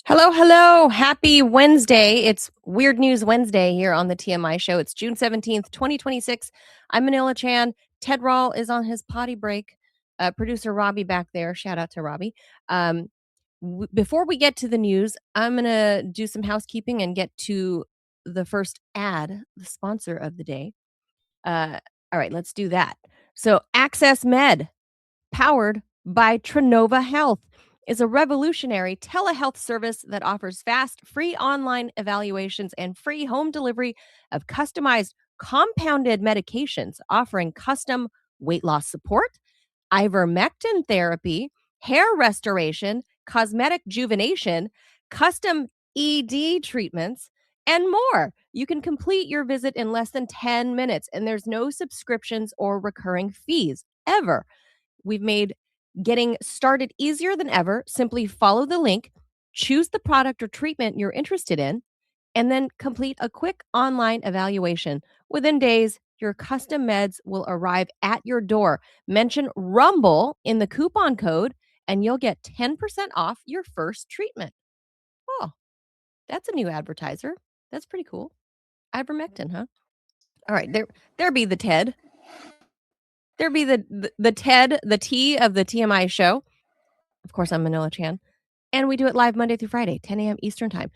Hello, hello. Happy Wednesday. It's Weird News Wednesday here on the TMI Show. It's June 17th, 2026. I'm Manila Chan. Ted Rall is on his potty break. Producer Robbie back there. Shout out to Robbie. Before we get to the news, I'm going to do some housekeeping and get to the first ad, the sponsor of the day. All right, let's do that. So, Access Med, powered by Trinova Health, is a revolutionary telehealth service that offers fast, free online evaluations and free home delivery of customized compounded medications, offering custom weight loss support, ivermectin therapy, hair restoration, cosmetic rejuvenation, custom ED treatments, and more. You can complete your visit in less than 10 minutes, and there's no subscriptions or recurring fees ever. We've made getting started easier than ever. Simply follow the link, choose the product or treatment you're interested in, and then complete a quick online evaluation. Within days, your custom meds will arrive at your door. Mention Rumble in the coupon code, and you'll get 10% off your first treatment. Oh, that's a new advertiser. That's pretty cool. Ivermectin, huh? All right, there be the Ted. There be the Ted, the T of the TMI show. Of course, I'm Manila Chan. And we do it live Monday through Friday, 10 a.m. Eastern time.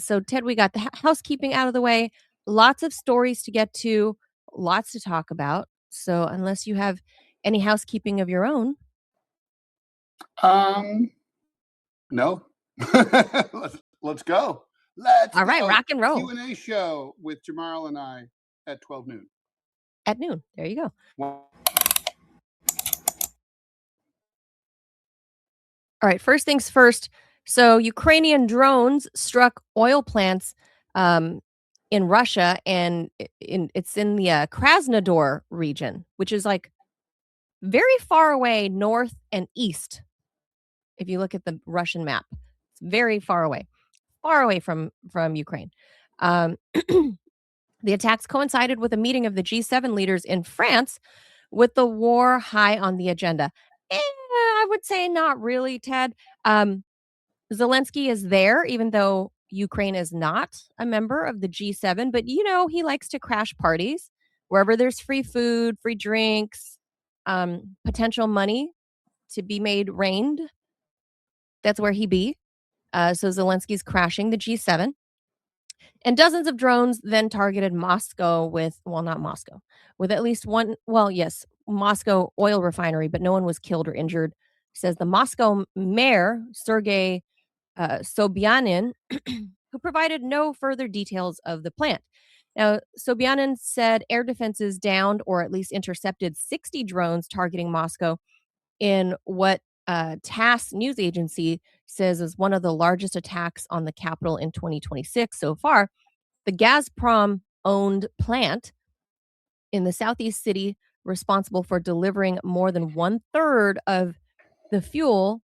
So, Ted, we got the housekeeping out of the way. Lots of stories to get to, lots to talk about. So, unless you have any housekeeping of your own. No. Let's go. All right, rock and roll. Q&A show with Jamarl and I at 12 noon. At noon. There you go. Well, All right, first things first. So, Ukrainian drones struck oil plants in Russia, and it's in the Krasnodar region, which is like very far away north and east. If you look at the Russian map, it's very far away from Ukraine. The attacks coincided with a meeting of the G7 leaders in France, with the war high on the agenda. I would say not really, Ted. Zelensky is there, even though Ukraine is not a member of the G7, but he likes to crash parties wherever there's free food, free drinks, potential money to be made rained. That's where he be. So Zelensky's crashing the G7. And dozens of drones then targeted Moscow not Moscow, with at least one, yes, Moscow oil refinery, but no one was killed or injured, says the Moscow mayor, Sergei Sobyanin, who provided no further details of the plant. Now, Sobyanin said air defenses downed or at least intercepted 60 drones targeting Moscow in what TASS news agency says is one of the largest attacks on the capital in 2026 so far. The Gazprom-owned plant in the southeast city, responsible for delivering more than 1/3 of the fuel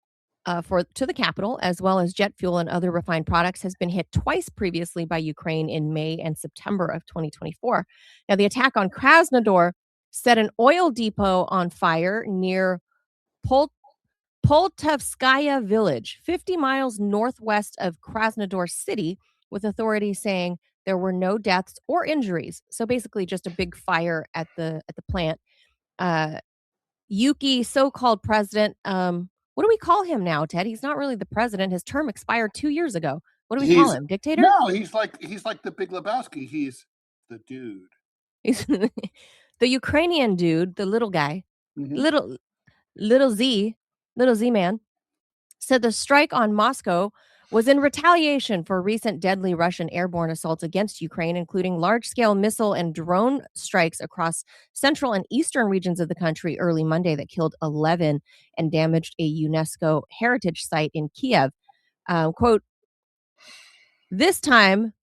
to the capital, as well as jet fuel and other refined products, has been hit twice previously by Ukraine in May and September of 2024. Now, the attack on Krasnodar set an oil depot on fire near Poltavskaya village, 50 miles northwest of Krasnodar city, with authorities saying there were no deaths or injuries. So basically just a big fire at the plant. Yuki, so-called president, what do we call him now, Ted? He's not really the president. His term expired 2 years ago. What do we call him? Dictator? No, he's like the Big Lebowski. He's the dude. He's the Ukrainian dude, the little guy, Mhm. little Z man, said the strike on Moscow was in retaliation for recent deadly Russian airborne assaults against Ukraine, including large-scale missile and drone strikes across central and eastern regions of the country early Monday that killed 11 and damaged a UNESCO heritage site in Kyiv. Quote, "This time,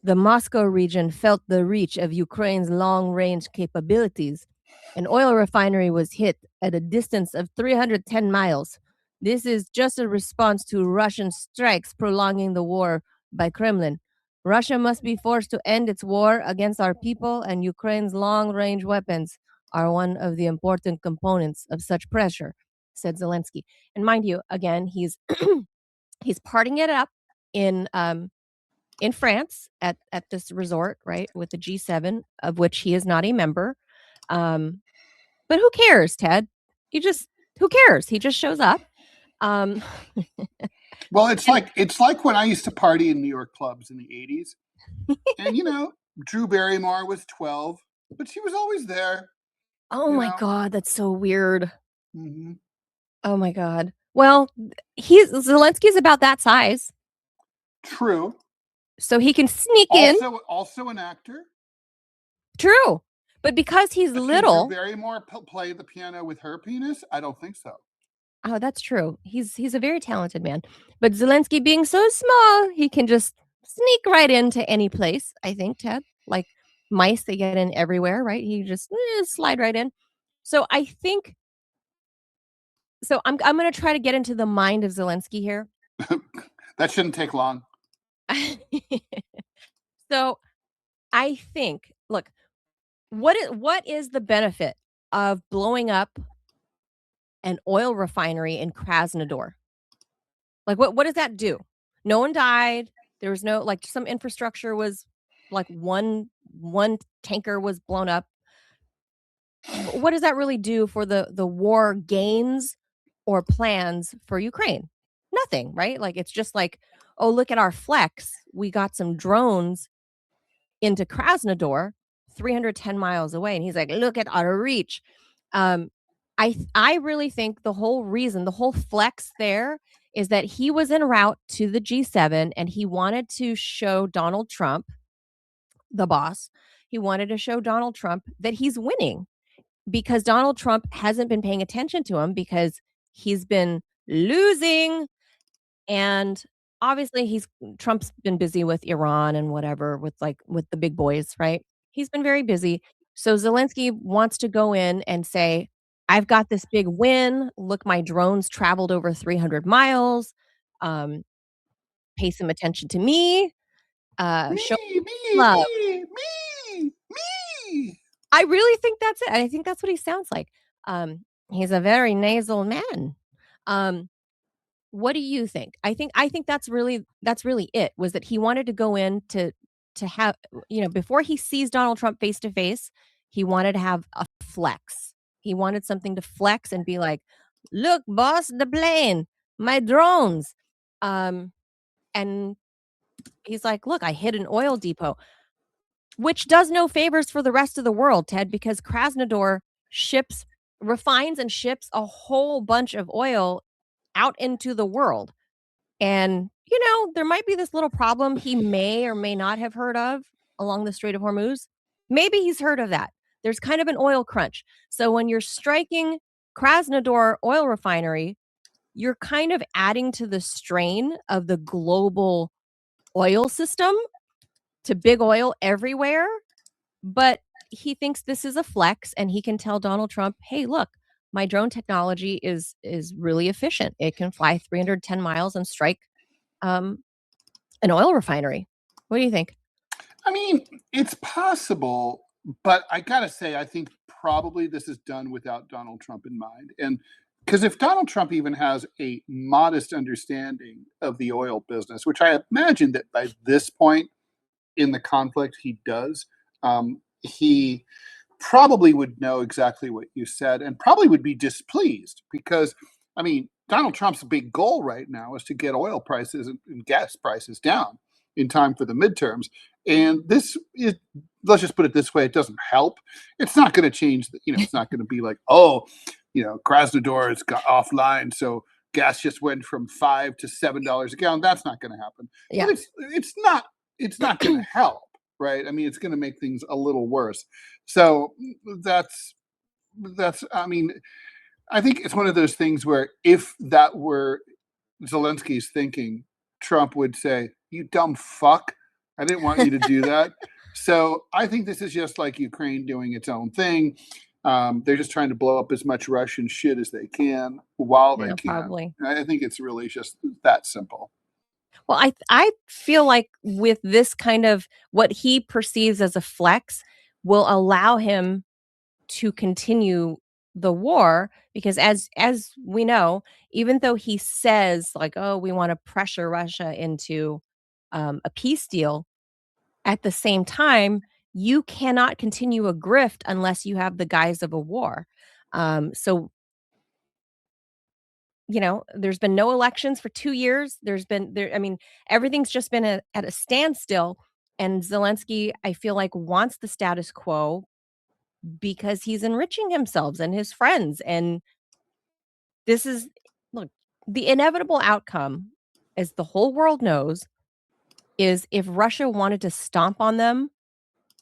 the Moscow region felt the reach of Ukraine's long-range capabilities. An oil refinery was hit at a distance of 310 miles. This is just a response to Russian strikes prolonging the war by Kremlin. Russia must be forced to end its war against our people, and Ukraine's long-range weapons are one of the important components of such pressure," said Zelensky. And mind you, again, he's he's partying it up in France at this resort, right, with the G7, of which he is not a member. But who cares, Ted? Who cares? He just shows up. Um, Well, it's like when I used to party in New York clubs in the 80s. And Drew Barrymore was 12, but she was always there, oh you my know. God, that's so weird. hmm Oh my God. Well, Zelensky's about that size, True. so he can sneak in. Also an actor. True. But because he's Can Drew little, Barrymore play the piano with her penis? I don't think so. oh, that's true. He's a very talented man. But Zelensky being so small, he can just sneak right into any place, I think, Ted. Like mice, they get in everywhere, right? He just slide right in. So I think I'm gonna try to get into the mind of Zelensky here. That shouldn't take long. So I think, look, what is the benefit of blowing up an oil refinery in Krasnodar? Like, what does that do? No one died. There was no like some infrastructure was like one tanker was blown up. What does that really do for the war gains or plans for Ukraine? Nothing, right? Like it's just like, oh, look at our flex. We got some drones into Krasnodar, 310 miles away. And he's like, look at our reach. Um, I really think the whole reason, the whole flex there is that he was en route to the G7 and he wanted to show Donald Trump, the boss, he wanted to show Donald Trump that he's winning because Donald Trump hasn't been paying attention to him because he's been losing. And obviously Trump's been busy with Iran and whatever with the big boys, right? He's been very busy. So Zelensky wants to go in and say, I've got this big win. Look, my drones traveled over 300 miles. Um, pay some attention to me. Me, Show me, love. me. I really think that's it. I think that's what he sounds like. He's a very nasal man. Um, What do you think? I think that's really it, was that he wanted to go in to have before he sees Donald Trump face to face, he wanted to have a flex. He wanted something to flex and be like, "Look, boss, the plane, my drones." Um, and he's like, "Look, I hit an oil depot," which does no favors for the rest of the world, Ted, because Krasnodar ships refines and ships a whole bunch of oil out into the world. And, there might be this little problem he may or may not have heard of along the Strait of Hormuz. Maybe he's heard of that. There's kind of an oil crunch. So when you're striking Krasnodar oil refinery, you're kind of adding to the strain of the global oil system to big oil everywhere. But he thinks this is a flex and he can tell Donald Trump, "Hey, look, my drone technology is really efficient. It can fly 310 miles and strike um, an oil refinery." What do you think? I mean, it's possible, but I gotta say, I think probably this is done without Donald Trump in mind. And because if Donald Trump even has a modest understanding of the oil business, which I imagine that by this point in the conflict he does, he probably would know exactly what you said and probably would be displeased because, I mean, Donald Trump's big goal right now is to get oil prices and gas prices down in time for the midterms. And this is, let's just put it this way, it doesn't help. It's not going to change, it's not going to be like, oh, Krasnodar is got offline. So gas just went from $5 to $7 a gallon. That's not going to happen. Yeah. But it's not going to help, right? I mean, it's going to make things a little worse. So that's I mean, I think it's one of those things where if that were Zelensky's thinking, Trump would say, "You dumb fuck, I didn't want you to do that." So I think this is just like Ukraine doing its own thing. They're just trying to blow up as much Russian shit as they can while they Yeah, can. probably. I think it's really just that simple. Well, I feel like with this kind of what he perceives as a flex will allow him to continue the war, because as we know, even though he says like, "Oh, we want to pressure Russia into a peace deal," at the same time, you cannot continue a grift unless you have the guise of a war. So there's been no elections for 2 years. I mean, everything's just been at a standstill, and Zelensky, I feel like, wants the status quo because he's enriching himself and his friends, and this is look, the inevitable outcome, as the whole world knows, is if Russia wanted to stomp on them,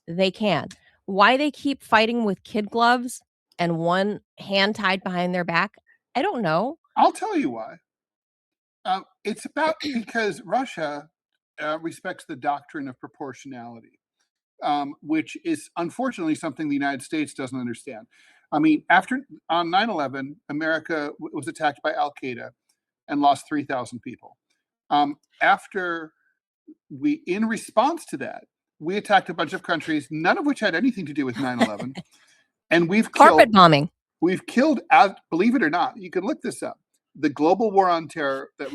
they can. Why they keep fighting with kid gloves and one hand tied behind their back, I don't know. I'll tell you why. It's about because Russia respects the doctrine of proportionality, which is unfortunately something the United States doesn't understand. I mean, after on 9/11, America was attacked by Al Qaeda and lost 3,000 people. After in response to that, we attacked a bunch of countries, none of which had anything to do with 9/11, and Carpet bombing. we've killed, believe it or not, you can look this up. The global war on terror that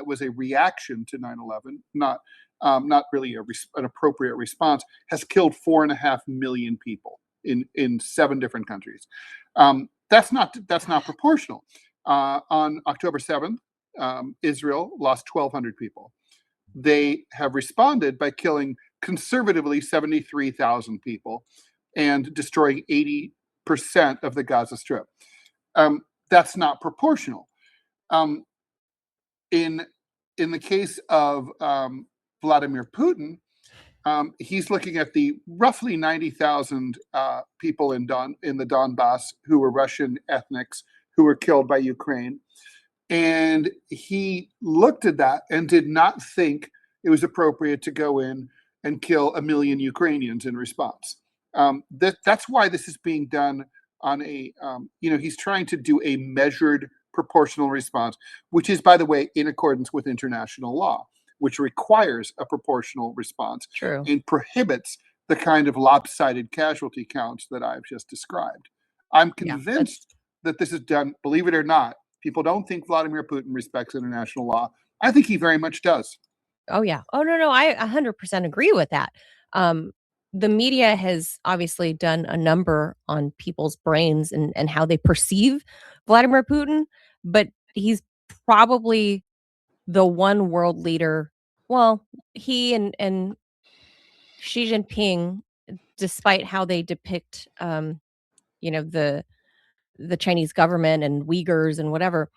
was a reaction to 9/11, not really an appropriate response, has killed 4.5 million people in 7 different countries. That's not proportional. On October 7th, Israel lost 1,200 people. They have responded by killing conservatively 73,000 people and destroying 80% of the Gaza Strip. That's not proportional. In the case of Vladimir Putin, he's looking at the roughly 90,000 people in the Donbass who were Russian ethnics who were killed by Ukraine. And he looked at that and did not think it was appropriate to go in and kill 1 million Ukrainians in response. That's why this is being done on he's trying to do a measured proportional response, which is, by the way, in accordance with international law, which requires a proportional response. True. And prohibits the kind of lopsided casualty counts that I've just described. I'm convinced that this is done, believe it or not. People don't think Vladimir Putin respects international law. I think he very much does. Oh, yeah. Oh, no, I 100% agree with that. The media has obviously done a number on people's brains and how they perceive Vladimir Putin, but he's probably the one world leader. Well, he and Xi Jinping, despite how they depict, the Chinese government and Uyghurs and whatever,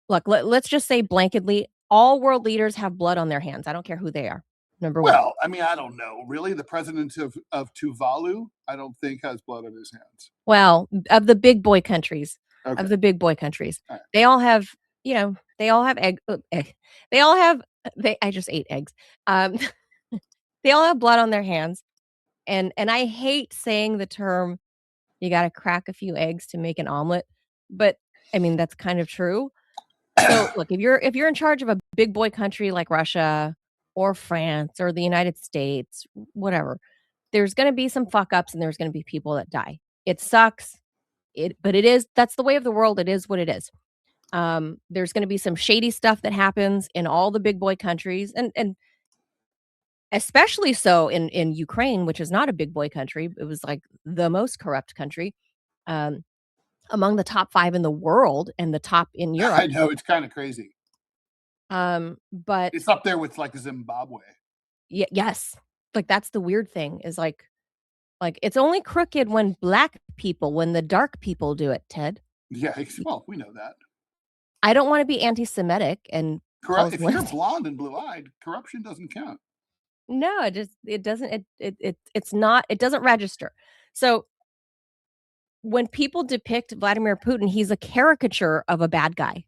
look, let's just say blanketly, all world leaders have blood on their hands. I don't care who they are. Number one. Well, I mean, I don't know. Really, the president of Tuvalu, I don't think has blood on his hands. Well, of the big boy countries, Okay. Right. They all have, they all have they all have, I just ate eggs. They all have blood on their hands. And I hate saying the term, you got to crack a few eggs to make an omelet. But I mean, that's kind of true. So look, if you're in charge of a big boy country like Russia or France or the United States, whatever, there's going to be some fuck ups and there's going to be people that die. It sucks. But that's the way of the world. It is what it is. There's going to be some shady stuff that happens in all the big boy countries, and especially so in Ukraine, which is not a big boy country. It was like the most corrupt country, among the top 5 in the world and the top in Europe. I know, it's kind of crazy. But it's up there with like Zimbabwe. Yes, like that's the weird thing is like it's only crooked when when the dark people do it, Ted. Yeah, well, we know that. I don't want to be anti-Semitic and if you're blonde and blue-eyed, corruption doesn't count. No, it doesn't. It's not. It doesn't register. So when people depict Vladimir Putin, he's a caricature of a bad guy,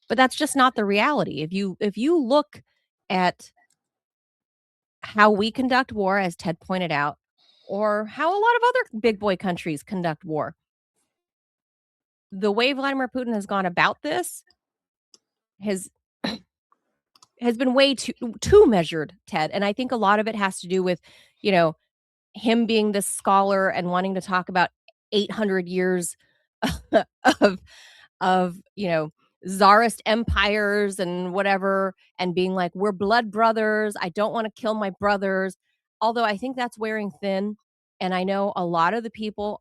but that's just not the reality. If you look at how we conduct war, as Ted pointed out, or how a lot of other big boy countries conduct war, the way Vladimir Putin has gone about this has been way too measured, Ted. And I think a lot of it has to do with, him being this scholar and wanting to talk about 800 years of czarist empires and whatever, and being like, we're blood brothers. I don't want to kill my brothers. Although I think that's wearing thin. And I know a lot of the people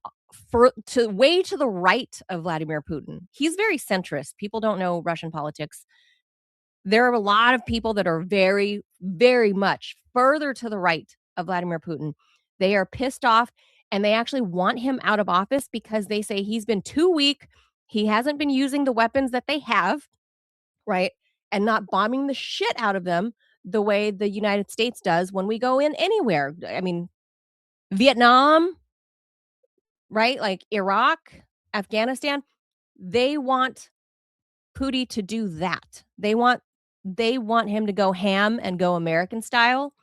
way to the right of Vladimir Putin. He's very centrist. People don't know Russian politics. There are a lot of people that are very, very much further to the right of Vladimir Putin. They are pissed off and they actually want him out of office because they say he's been too weak. He hasn't been using the weapons that they have, right? And not bombing the shit out of them the way the United States does when we go in anywhere. I mean, Vietnam, right? Like Iraq, Afghanistan, they want Pootie to do that. They want him to go ham and go American style,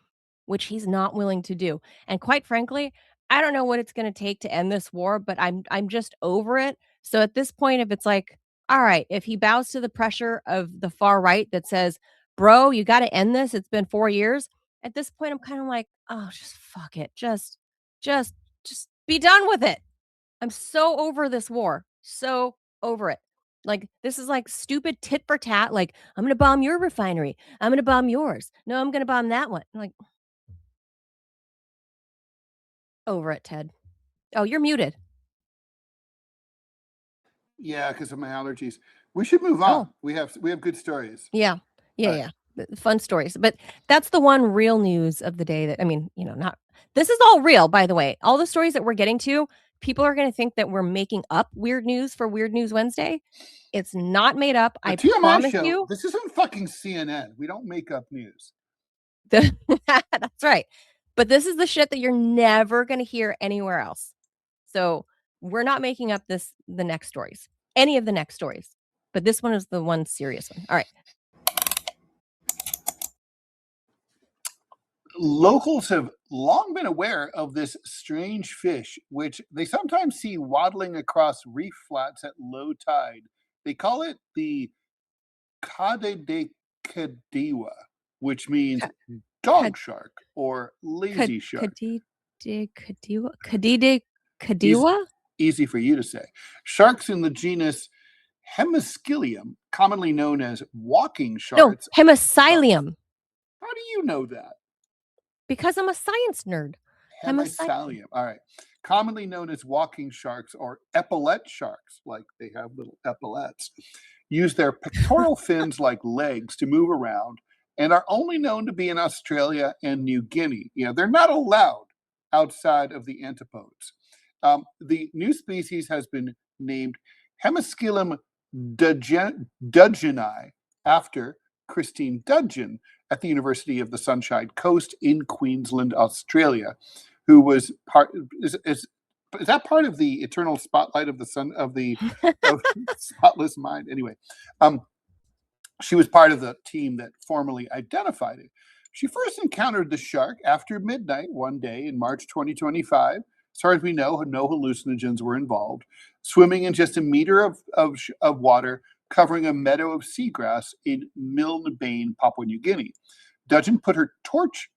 which he's not willing to do. And quite frankly, I don't know what it's gonna take to end this war, but I'm just over it. So at this point, if it's like, all right, if he bows to the pressure of the far right that says, "Bro, you gotta end this. It's been 4 years." At this point, I'm kinda like, "Oh, just fuck it. Just just be done with it." I'm so over this war. So over it. Like, this is like stupid tit for tat. Like, I'm going to bomb your refinery. I'm going to bomb yours. No, I'm going to bomb that one. I'm like, over it, Ted. Oh, you're muted. Yeah, because of my allergies. We should move Oh, on. We have good stories. yeah. Yeah. All right. Yeah. Fun stories. But that's the one real news of the day that, I mean, not, this is all real, by the way. All the stories that we're getting to, people are going to think that we're making up weird news for Weird News Wednesday. It's not made up. The I TMI promise show. you. This isn't fucking CNN. We don't make up news. That's right. But this is the shit that you're never going to hear anywhere else. So we're not making up the next stories, any of the next stories. But this one is the one serious one. All right. Locals have long been aware of this strange fish, which they sometimes see waddling across reef flats at low tide. They call it the Cade de Cadiwa, which means dog shark or lazy shark. Kadiwa? Easy for you to say. Sharks in the genus Hemiscilium, commonly known as walking No, sharks. hemicilium. How do you know that? Because I'm a science nerd. Hemicilium. All right. Commonly known as walking sharks or epaulette sharks, like they have little epaulettes, use their pectoral fins like legs to move around and are only known to be in Australia and New Guinea. They're not allowed outside of the antipodes. The new species has been named Hemiscilium dudgeoni after Christine Dudgeon at the University of the Sunshine Coast in Queensland, Australia, who was part is that part of the eternal spotlight of the sun of the of spotless mind? Anyway, she was part of the team that formally identified it. She first encountered the shark after midnight one day in March 2025. As far as we know, no hallucinogens were involved. Swimming in just a meter of water, covering a meadow of seagrass in Milne Bay, Papua New Guinea. Dudgeon put her torch,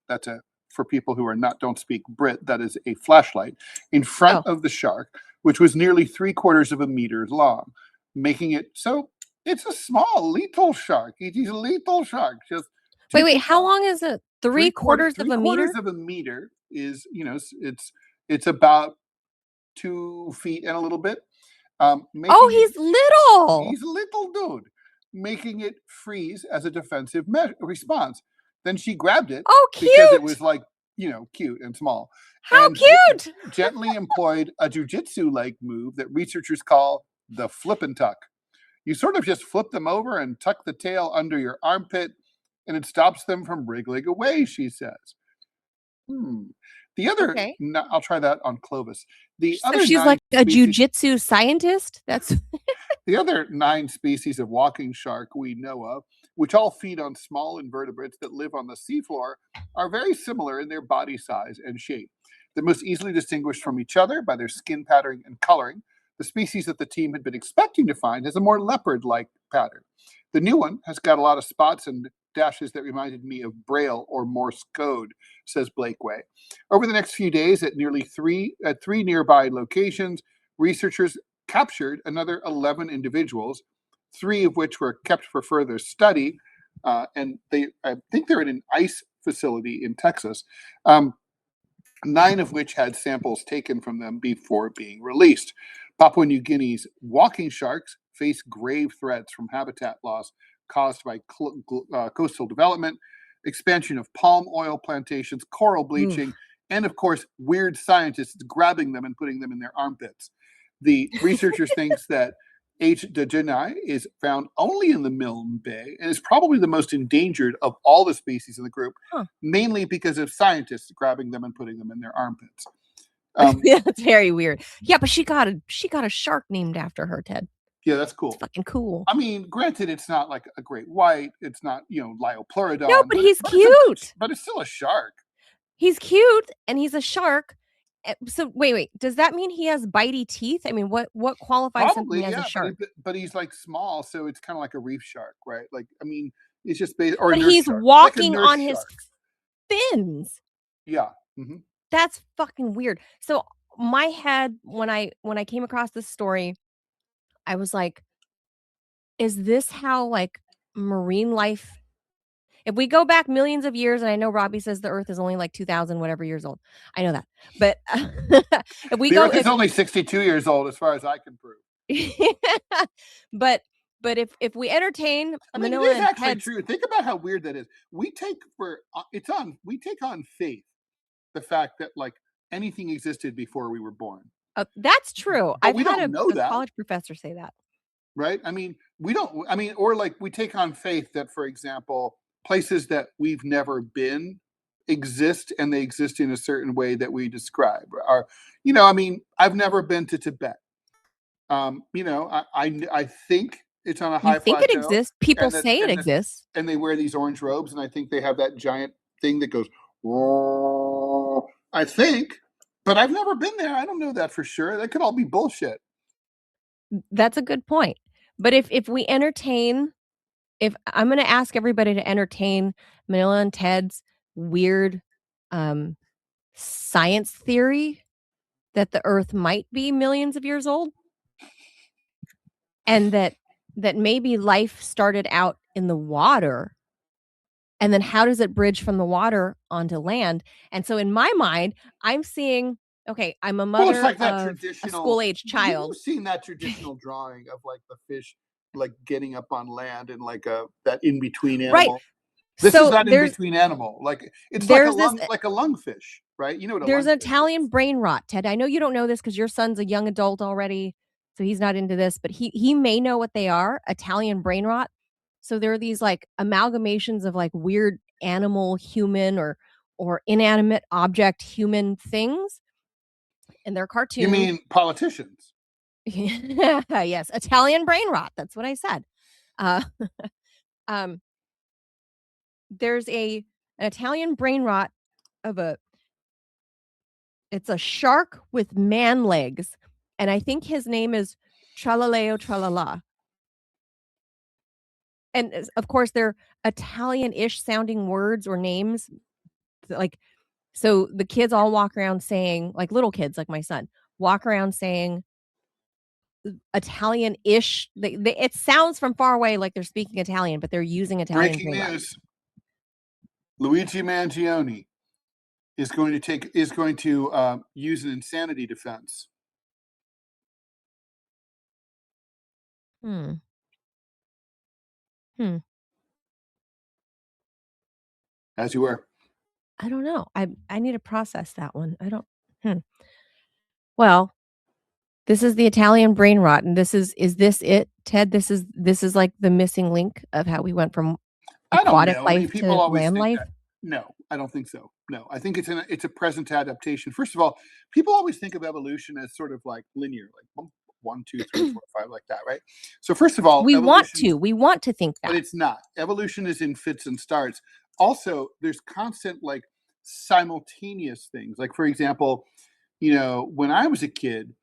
for people who don't speak Brit, that is a flashlight, in front of the shark, which was nearly 3/4 of a meter long, making it so it's a small, little shark. It is a little shark. Just wait, how long is it? 3/4 of a meter? 3/4 of a meter is, it's about 2 feet and a little bit. He's little. He's a little dude, making it freeze as a defensive response. Then she grabbed it because it was like, cute and small. How cute! Gently employed a jujitsu-like move that researchers call the flip and tuck. You sort of just flip them over and tuck the tail under your armpit, and it stops them from wriggling away, she says. The other, I'll try that on Clovis. She's like a jujitsu scientist? That's the other 9 species of walking shark we know of, which all feed on small invertebrates that live on the seafloor, are very similar in their body size and shape. They're most easily distinguished from each other by their skin pattern and coloring. The species that the team had been expecting to find has a more leopard-like pattern. The new one has got a lot of spots and dashes that reminded me of Braille or Morse code, says Blakeway. Over the next few days at three nearby locations, researchers captured another 11 individuals, 3 of which were kept for further study. And I think they're in an ice facility in Texas, 9 of which had samples taken from them before being released. Papua New Guinea's walking sharks face grave threats from habitat loss caused by coastal development, expansion of palm oil plantations, coral bleaching, and of course, weird scientists grabbing them and putting them in their armpits. The researchers think that H. dejeni is found only in the Milne Bay and is probably the most endangered of all the species in the group, mainly because of scientists grabbing them and putting them in their armpits. That's very weird. Yeah, but she got a shark named after her, Ted. Yeah, that's cool. It's fucking cool. I mean, granted, it's not like a great white. It's not, Liopleurodon. No, but he's cute. But it's still a shark. He's cute, and he's a shark. So wait. Does that mean he has bitey teeth? I mean, what qualifies Probably, something as a shark? but he's like small, so it's kind of like a reef shark, right? Like, I mean, it's just or but he's shark. Walking like on his fins. Yeah. That's fucking weird. So my head, when I came across this story, I was like, is this how like marine life? If we go back millions of years, and I know Robbie says the Earth is only like 2,000 whatever years old. I know that, but the Earth is only 62 years old, as far as I can prove. but if we entertain, Manila, it is actually true. Think about how weird that is. We take on faith the fact that like anything existed before we were born. That's true. But we don't know that. College professor say that. Right? I mean, or like we take on faith that, for example, places that we've never been exist, and they exist in a certain way that we describe. I've never been to Tibet. I think it's on a high plateau. You think it exists? People say it exists. And they wear these orange robes, and I think they have that giant thing that goes, I think, but I've never been there. I don't know that for sure. That could all be bullshit. That's a good point. But if we entertain, if I'm going to ask everybody to entertain Manila and Ted's weird science theory that the Earth might be millions of years old, and that maybe life started out in the water, and then how does it bridge from the water onto land? And so in my mind, I'm seeing, okay, I'm a mother it's like that of traditional, a school-age child. You've seen that traditional drawing of like the fish like getting up on land and like that in-between animal. Right. This is that in-between animal. Like it's like a lungfish, right? You know what there's an Italian brain rot, Ted. I know you don't know this because your son's a young adult already, so he's not into this, but he may know what they are, Italian brain rot. So there are these like amalgamations of like weird animal, human, or inanimate object human things. And they're cartoons. You mean politicians? Yes, Italian brain rot. That's what I said. There's an Italian brain rot of it's a shark with man legs, and I think his name is Tralaleo Tralala. And of course, they're Italian-ish sounding words or names. Like, so the kids all walk around saying, like little kids, like my son, walk around saying Italian-ish. It sounds from far away like they're speaking Italian, but they're using Italian. Breaking news: Luigi Mangione is going to use an insanity defense. As you were. I don't know. I need to process that one. I don't. Well, this is the Italian brain rot, and is this it, Ted? This is like the missing link of how we went from aquatic life to land life. No, I don't think so. No, I think it's a present adaptation. First of all, people always think of evolution as sort of like linear, like 1, 2, 3, 4, 5, like that, right? So first of all, we want to think that, but it's not. Evolution is in fits and starts. Also, there's constant like simultaneous things. Like, for example, when I was a kid,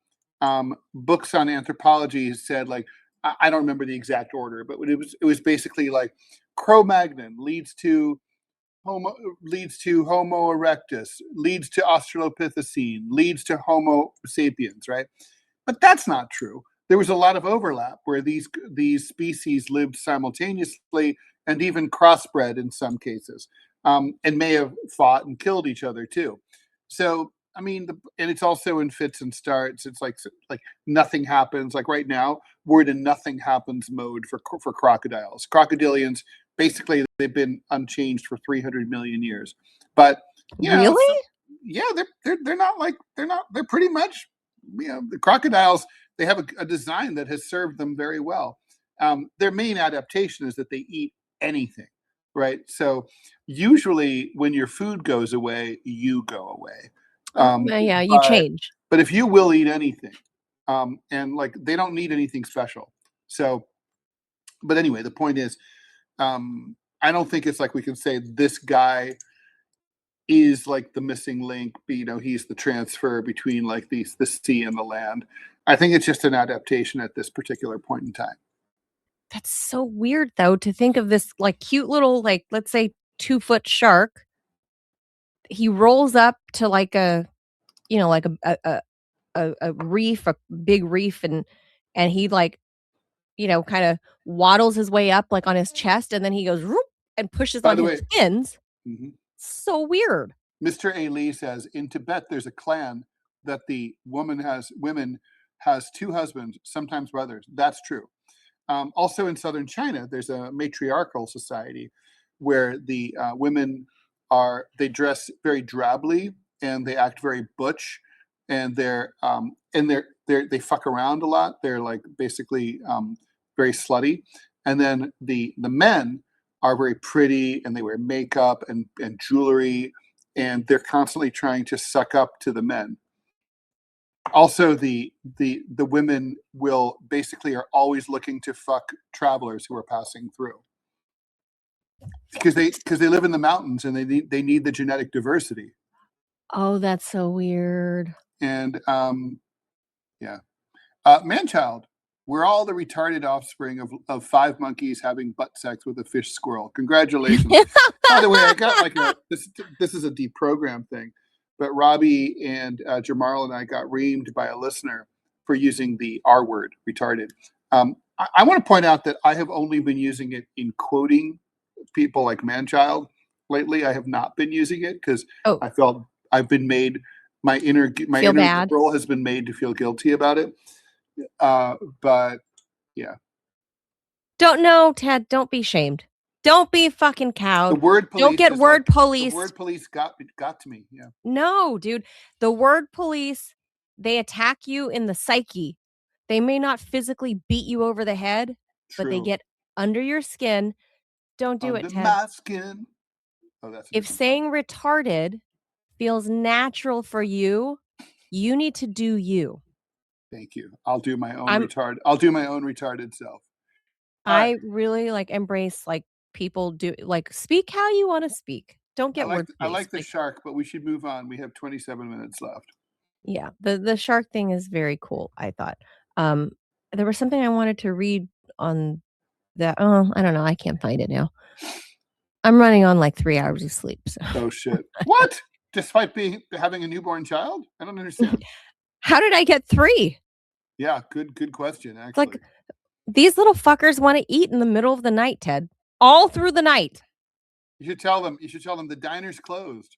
books on anthropology said, like, I don't remember the exact order, but it was basically like Cro-Magnon leads to Homo erectus, leads to Australopithecine, leads to Homo sapiens, right? But that's not true. There was a lot of overlap where these species lived simultaneously and even crossbred in some cases, and may have fought and killed each other too. So I mean, and it's also in fits and starts. It's like nothing happens. Like right now, we're in a nothing happens mode for crocodiles. Crocodilians, basically, they've been unchanged for 300 million years. But you know, Really? yeah, they're not like they're pretty much, you know, the crocodiles. They have a design that has served them very well. Their main adaptation is that they eat anything, right? So usually, when your food goes away, you go away. Yeah, you But change. if you will eat anything, and like they don't need anything special. So, but anyway, the point is, I don't think it's like we can say this guy is like the missing link. You know, he's the transfer between like the sea and the land. I think it's just an adaptation at this particular point in time. That's so weird though to think of this like cute little like let's say 2-foot shark. He rolls up to like a like a reef, a big reef, and he like kind of waddles his way up like on his chest, and then he goes "Roop," and pushes By on the his way, fins. mhm, So weird. Mr. A. Lee says in Tibet there's a clan that the woman has two husbands, sometimes brothers. That's true. Also in southern China, there's a matriarchal society where the women they dress very drably and they act very butch, and they fuck around a lot. They're like basically very slutty, and then the men are very pretty and they wear makeup and jewelry, and they're constantly trying to suck up to the men. Also, the women will basically are always looking to fuck travelers who are passing through because they live in the mountains and they need the genetic diversity. Oh, that's so weird. And yeah, Manchild, we're all the retarded offspring of 5 monkeys having butt sex with a fish squirrel. Congratulations. By the way, I got like this is a deprogram thing, but Robbie and Jamarl and I got reamed by a listener for using the R word, retarded. I want to point out that I have only been using it in quoting people like Manchild lately. I have not been using it because I felt I've been made my inner bad. liberal has been made to feel guilty about it. But yeah, Don't know, Ted. Don't be shamed. Don't be fucking cowed. the word police. Don't get word police. The word police got to me. Yeah. No, dude. The word police, they attack you in the psyche. They may not physically beat you over the head, but they get under your skin. Don't do it, Ted. My skin. Oh, that's if saying retarded feels natural for you, you need to do you. Thank you. I'll do my own retarded self. I really like embrace like people do like speak how you want to speak. Don't get word police. I like the shark, but we should move on. We have 27 minutes left. Yeah, the shark thing is very cool, I thought. There was something I wanted to read on that. Oh, I don't know. I can't find it now. I'm running on like 3 hours of sleep. So. Oh shit! What? Despite having a newborn child? I don't understand. How did I get 3? Yeah, good question. Actually, like these little fuckers want to eat in the middle of the night, Ted. All through the night. You should tell them. The diner's closed.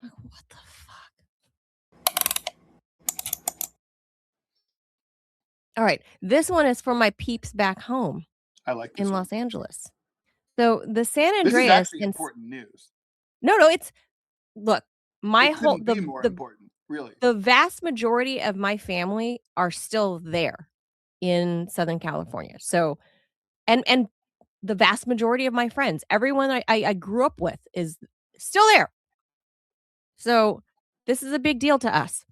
Like, what the fuck? All right, this one is for my peeps back home. I like this in one. Los Angeles. So the San Andreas. This is actually important news. No, it's look. My whole more important, really. The vast majority of my family are still there in Southern California. So, and the vast majority of my friends, everyone I grew up with, is still there. So this is a big deal to us.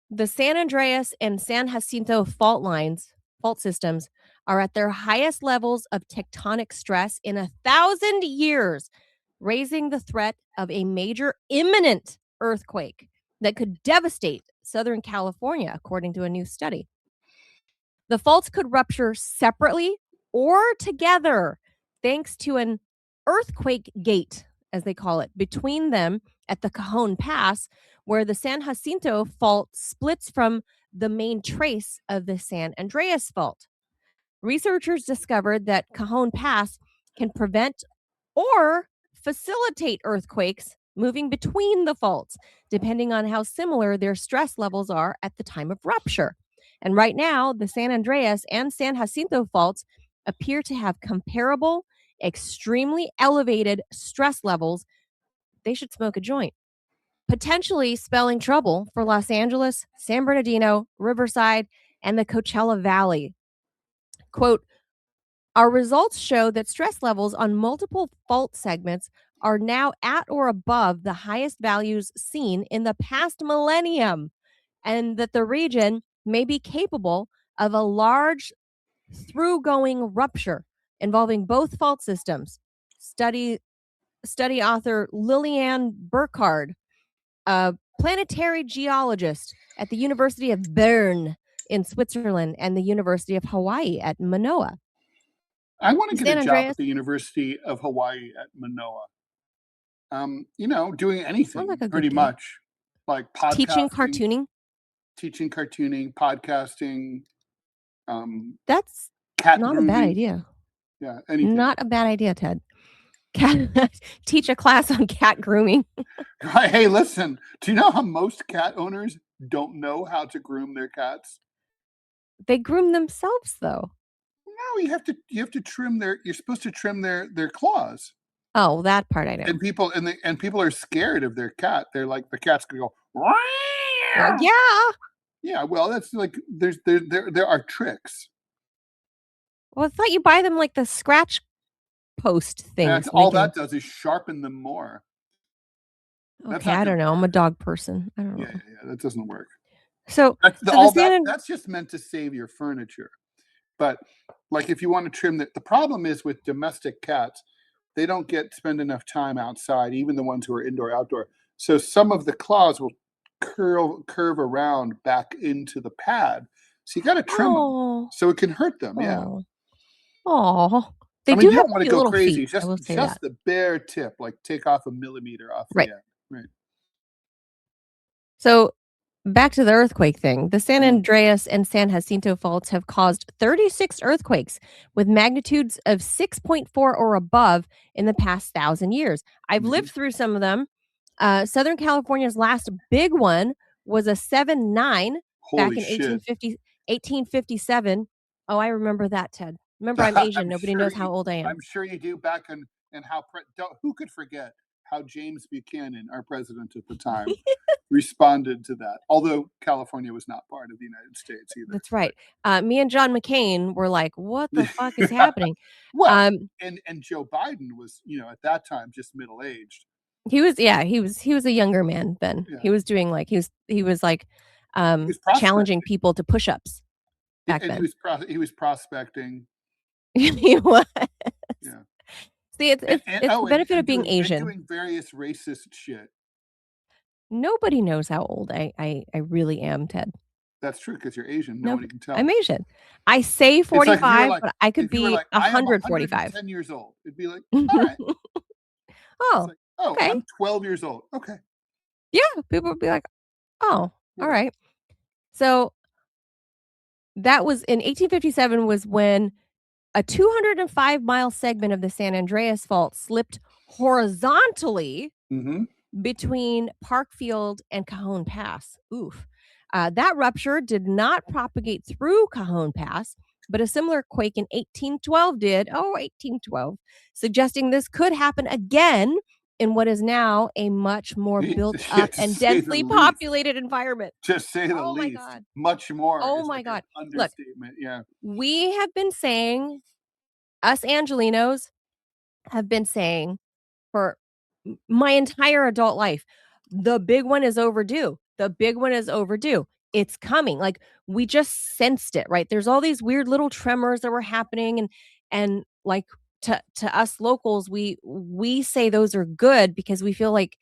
The San Andreas and San Jacinto fault systems are at their highest levels of tectonic stress in 1,000 years, raising the threat of a major imminent earthquake that could devastate Southern California, according to a new study. The faults could rupture separately or together, thanks to an earthquake gate, as they call it, between them at the Cajon Pass, where the San Jacinto fault splits from the main trace of the San Andreas Fault. Researchers discovered that Cajon Pass can prevent or facilitate earthquakes moving between the faults, depending on how similar their stress levels are at the time of rupture. And right now, the San Andreas and San Jacinto faults appear to have comparable, extremely elevated stress levels. They should smoke a joint, potentially spelling trouble for Los Angeles, San Bernardino, Riverside, and the Coachella Valley. Quote, our results show that stress levels on multiple fault segments are now at or above the highest values seen in the past millennium, and that the region may be capable of a large through-going rupture involving both fault systems. Study author Lillian Burkhardt, a planetary geologist at the University of Bern in Switzerland and the University of Hawaii at Manoa. I want to get San a job Andreas, at the University of Hawaii at Manoa. Doing sounds anything like a pretty good gig. much, like Teaching podcasting, cartooning, podcasting, that's cat not a bad grooming. idea. Yeah, anything. Not a bad idea, Ted. Teach a class on cat grooming. Hey, listen, do you know how most cat owners don't know how to groom their cats? They groom themselves, though. No, you have to trim you're supposed to trim their claws. Oh, that part I know. And people are scared of their cat. They're like, the cat's gonna go, Yeah. yeah, well, that's like, there are tricks. Well, I thought you buy them like the scratch post things. And all that does is sharpen them more. Okay, I don't know. I'm a dog person. I don't know. Yeah, that doesn't work. So that's just meant to save your furniture. But like, if you want to trim the problem is with domestic cats, they don't spend enough time outside, even the ones who are indoor outdoor. So some of the claws will curve around back into the pad. So you got to trim them so it can hurt them. Yeah. Oh, I mean, you don't want to go crazy. Feet, just the bare tip, like take off 1 millimeter off the end. Right. So back to the earthquake thing. The San Andreas and San Jacinto faults have caused 36 earthquakes with magnitudes of 6.4 or above in the past 1,000 years. I've lived through some of them. Southern California's last big one was a 7.9 back in 1857. Oh, I remember that, Ted. Remember, I'm Asian. Nobody knows how old I am. I'm sure you do. Back in and how who could forget how James Buchanan, our president at the time, responded to that. Although California was not part of the United States either. That's right. Me and John McCain were like, "What the fuck is happening?" Well, and Joe Biden was, at that time just middle aged. He was a younger man then. Yeah. He was doing like he was like challenging people to push-ups back then. He was prospecting. He was. Yeah. See, it's the benefit of being Asian. Doing various racist shit. Nobody knows how old I really am, Ted. That's true, because you're Asian. Nobody can tell. I'm Asian. I say 45, but I could be 145. 10 years old. It'd be like, all right. Okay. I'm 12 years old. Okay. Yeah, people would be like, oh, all right. So that was in 1857 was when a 205-mile segment of the San Andreas Fault slipped horizontally between Parkfield and Cajon Pass. Oof. That rupture did not propagate through Cajon Pass, but a similar quake in 1812 did. Oh, 1812, suggesting this could happen again in what is now a much more built up and densely populated environment. Just say the least. My God. Much more. Oh my God. Understatement. Look, we have been saying, us Angelinos have been saying for my entire adult life, the big one is overdue. The big one is overdue. It's coming. Like, we just sensed it, right? There's all these weird little tremors that were happening, and like, to us locals, we say those are good because we feel like,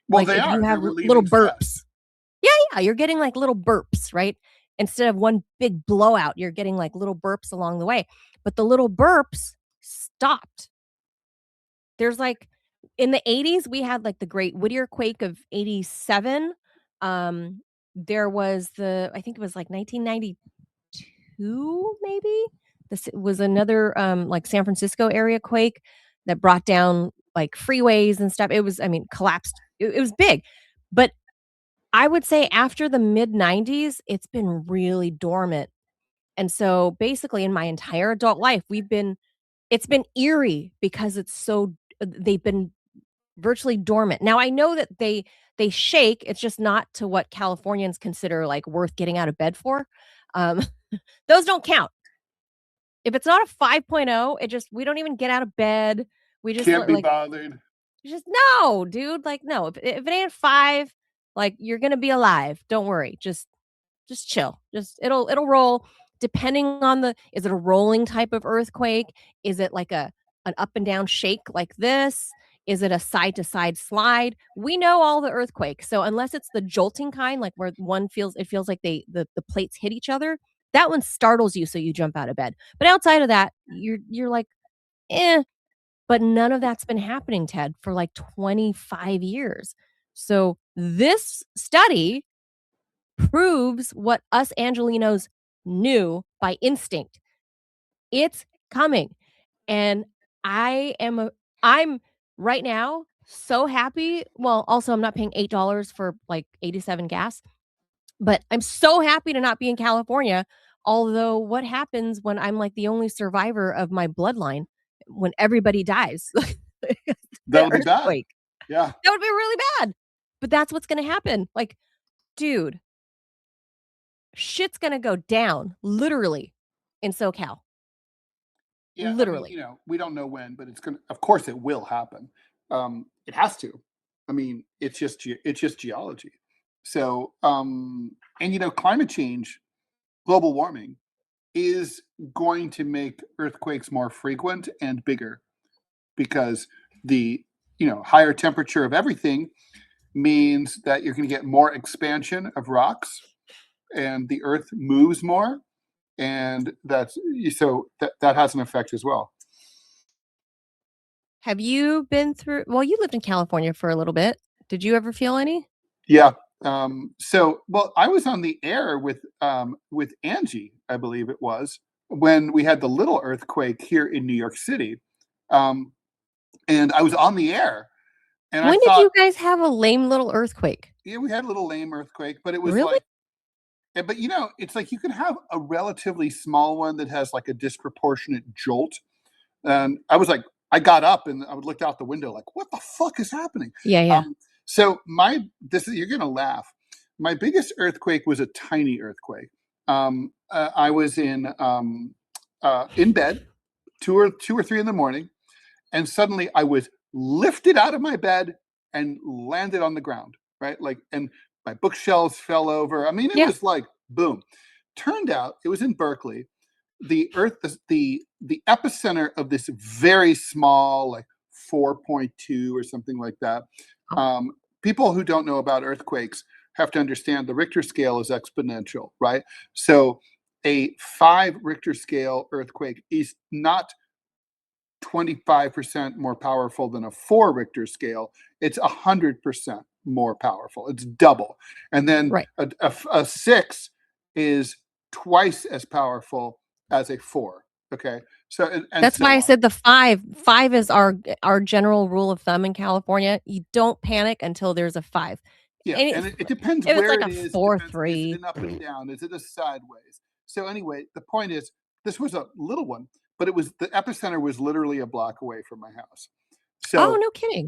well, they if are. You have little burps. Yeah, you're getting like little burps, right? Instead of one big blowout, you're getting like little burps along the way. But the little burps stopped. There's like, in the 80s, we had like the Great Whittier quake of 87. there was I think it was like 1992, maybe? This was another, like, San Francisco area quake that brought down, like, freeways and stuff. It was, I mean, collapsed. It was big. But I would say after the mid-90s, it's been really dormant. And so, basically, in my entire adult life, it's been eerie because they've been virtually dormant. Now I know that they shake, it's just not to what Californians consider, like, worth getting out of bed for. Um, those don't count. If it's not a 5.0, it just we don't even get out of bed. We just Can't be like bothered. just no, dude, like, no. If it ain't 5, like, you're gonna be alive. Don't worry. Just chill. Just it'll roll depending on is it a rolling type of earthquake? Is it like an up and down shake like this? Is it a side to side slide? We know all the earthquakes. So unless it's the jolting kind, like where it feels like the plates hit each other, that one startles you so you jump out of bed. But outside of that, you're like, eh. But none of that's been happening, Ted, for like 25 years. So this study proves what us Angelinos knew by instinct. It's coming. And I'm right now so happy. Well, also I'm not paying $8 for like 87 gas, but I'm so happy to not be in California. Although what happens when I'm like the only survivor of my bloodline when everybody dies? The That'll be bad. earthquake. Yeah. That would be really bad. But that's what's gonna happen. Like, dude, shit's gonna go down, literally, in SoCal. Yeah, I mean, Literally. we don't know when, but it's gonna of course, it will happen. It has to. I mean, it's just geology. So, and, climate change, global warming is going to make earthquakes more frequent and bigger because the, higher temperature of everything means that you're gonna get more expansion of rocks and the earth moves more, and that has an effect as well. Have you been through well, you lived in California for a little bit. Did you ever feel any? Yeah. Well, I was on the air with Angie, I believe it was, when we had the little earthquake here in New York City. Um, and I was on the air, and I When did thought, you guys have a lame little earthquake? yeah, we had a little lame earthquake, but it was Really? like, but it's like you can have a relatively small one that has like a disproportionate jolt. And I was like, I got up and I looked out the window, like, what the fuck is happening? Yeah, yeah. So you're gonna laugh. My biggest earthquake was a tiny earthquake. I was in bed, two or three in the morning, and suddenly I was lifted out of my bed and landed on the ground. Right, like, and my bookshelves fell over. I mean, it Yeah. was like boom. Turned out it was in Berkeley. The epicenter of this very small, like 4.2 or something like that. Oh, um, People who don't know about earthquakes have to understand the Richter scale is exponential, right? So a 5 Richter scale earthquake is not 25% more powerful than a 4 Richter scale. It's 100% more powerful. It's double. And then right. a 6 is twice as powerful as a 4. Okay. So, and That's so why I on. said the 5. 5 is our general rule of thumb in California. You don't panic until there's a 5. Yeah. Any And it depends if it's where like it a is. It depends. Is it 4-3. an up and down? Is it a sideways? So anyway, the point is, this was a little one, but the epicenter was literally a block away from my house. Oh, So no kidding.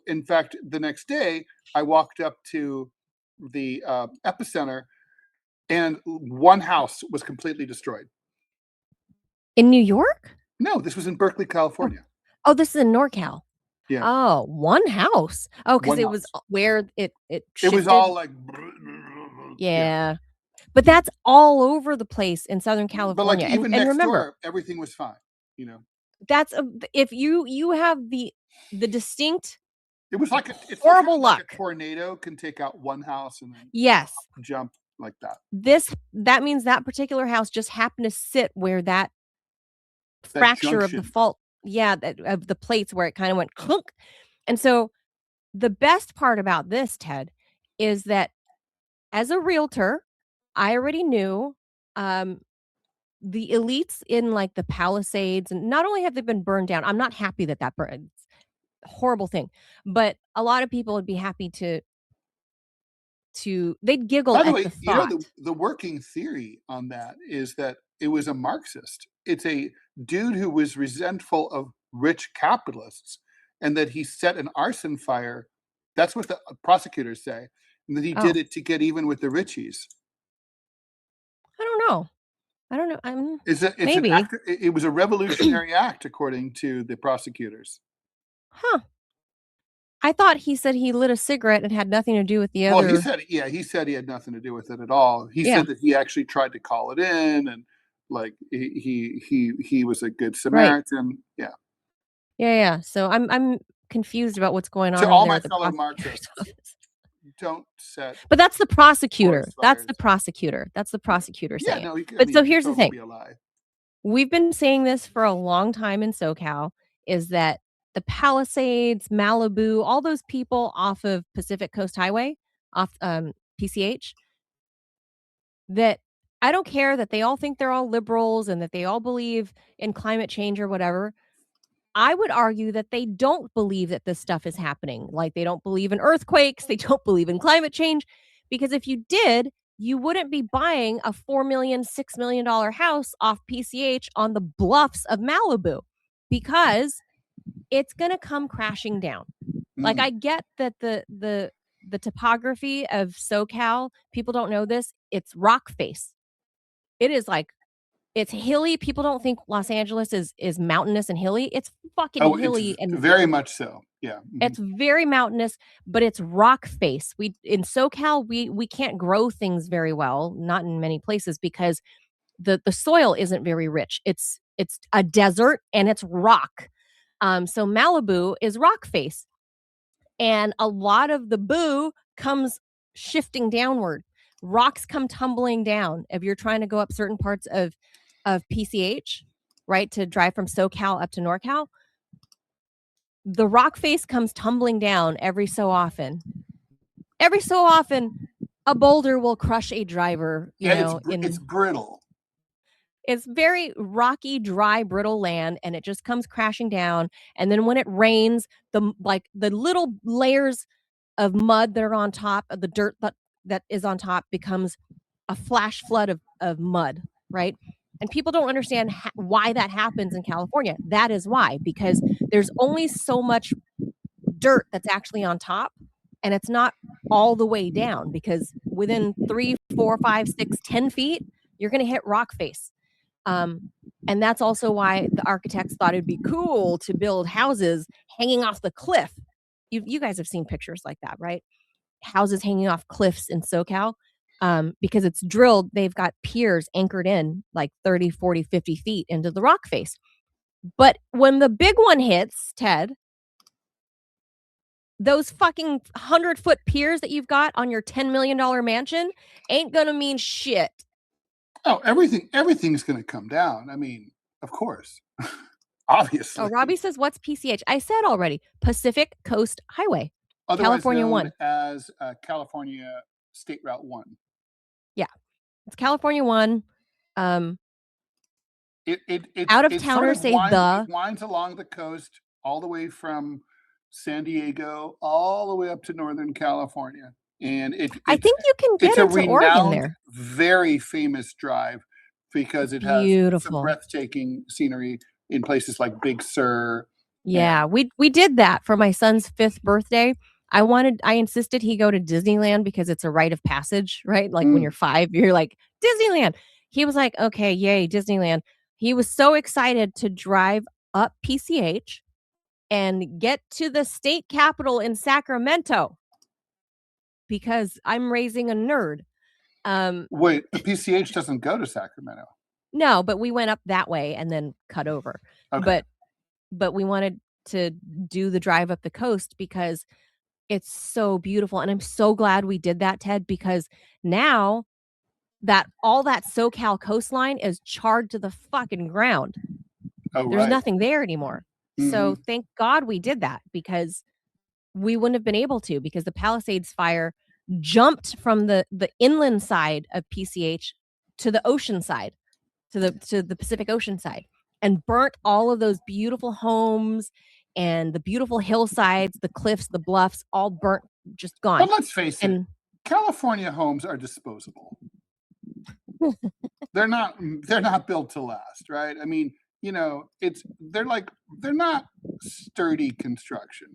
in fact, the next day, I walked up to the epicenter, and one house was completely destroyed. In New York? No, this was in Berkeley, Oh. California. Oh, this is in NorCal. Yeah, Oh, one house. Oh, because one it was house. where it It was shifted? all like, yeah. Yeah. But that's all over the place in Southern But like California, even and next remember, door, everything was fine. You know, that's a if you have the distinct it was like it's like how horrible like a luck. tornado can take out one house and then Yes. jump like that. That means that particular house just happened to sit where that That fracture of the junction. fault yeah, that of the plates where it kinda went clunk. And so, the best part about this, Ted, is that as a realtor, I already knew the elites in like the Palisades, and not only have they been burned down, I'm not happy that that burned. It's a horrible thing, but a lot of people would be happy to they'd giggle By the at way, the you know, thought. the working theory on that is that it was a Marxist. It's a dude who was resentful of rich capitalists and that he set an arson fire. That's what the prosecutors say, and that he did Oh, it to get even with the richies. I don't know. I don't know. It's an Maybe. act. It was a revolutionary act, according to the prosecutors. Huh. I thought he said he lit a cigarette and had nothing to do with the Well, other. he said he had nothing to do with it at all. He Yeah, said that he actually tried to call it in, and like he was a good right. Samaritan. Yeah. Yeah. So I'm confused about what's going To on over all there my at the fellow prosecutor's Marxists, office. don't set But that's the prosecutor. forest That's the fires. prosecutor. That's the Yeah. prosecutor Yeah, saying it. no, I But mean, so it could here's the totally thing. be a lie. We've been saying this for a long time in SoCal, is that the Palisades, Malibu, all those people off of Pacific Coast Highway, off PCH, that I don't care that they all think they're all liberals and that they all believe in climate change or whatever. I would argue that they don't believe that this stuff is happening. Like, they don't believe in earthquakes, they don't believe in climate change, because if you did, you wouldn't be buying a $4 million, $6 million house off PCH on the bluffs of Malibu, because it's going to come crashing down. Like, Mm. I get that the topography of SoCal, people don't know this, it's rock face. It is like, it's hilly. People don't think Los Angeles is mountainous and hilly. It's fucking Oh, it's hilly, and very much so. Yeah. it's very mountainous, but it's rock face. We in SoCal, we can't grow things very well, not in many places, because the soil isn't very rich. It's a desert and it's rock. So Malibu is rock face, and a lot of the boo comes shifting downward. Rocks come tumbling down if you're trying to go up certain parts of PCH, right, to drive from SoCal up to NorCal. The rock face comes tumbling down every so often. Every so often, a boulder will crush a driver, Yeah, it's in brittle. it's very rocky, dry, brittle land, and it just comes crashing down. And then when it rains, the little layers of mud that are on top of the dirt that is on top becomes a flash flood of mud, right? And people don't understand why that happens in California. That is why, because there's only so much dirt that's actually on top, and it's not all the way down, because within 3, 4, 5, 6, 10 feet, you're going to hit rock face. Um, and that's also why the architects thought it'd be cool to build houses hanging off the cliff. You guys have seen pictures like that, right? Houses hanging off cliffs in SoCal, because it's drilled. They've got piers anchored in like 30, 40, 50 feet into the rock face. But when the big one hits, Ted, those fucking 100-foot piers that you've got on your $10 million mansion ain't gonna mean shit. Oh, everything's going to come down. I mean, of course, Oh, obviously. Robbie says, what's PCH? I said already, Pacific Coast Highway, Otherwise California known 1. as California State Route 1. Yeah, it's California 1. Um, It's Out of it sort towners of say winds the. along the coast all the way from San Diego all the way up to Northern California, and I think you can it's get a into Oregon renowned, there. very famous drive because it has some Beautiful. breathtaking scenery in places like Big Sur. Yeah, And we did that for my son's 5th birthday. I insisted he go to Disneyland because it's a rite of passage, right? Like, when mm, you're 5, you're like, "Disneyland." He was like, "Okay, yay, Disneyland." He was so excited to drive up PCH and get to the state capital in Sacramento, because I'm raising a nerd. Um, wait, the PCH doesn't go to Sacramento. no, but we went up that way and then cut over. Okay. But we wanted to do the drive up the coast because it's so beautiful, and I'm so glad we did that, Ted, because now that all that SoCal coastline is charred to the fucking ground. Oh, There's right. nothing there anymore. Hmm. So thank God we did that, because we wouldn't have been able to, because the Palisades fire jumped from the inland side of PCH to the ocean side, to the Pacific Ocean side, and burnt all of those beautiful homes and the beautiful hillsides, the cliffs, the bluffs, all burnt, just gone. But let's face it, And California homes are disposable. They're not built to last, right? I mean, they're not sturdy construction.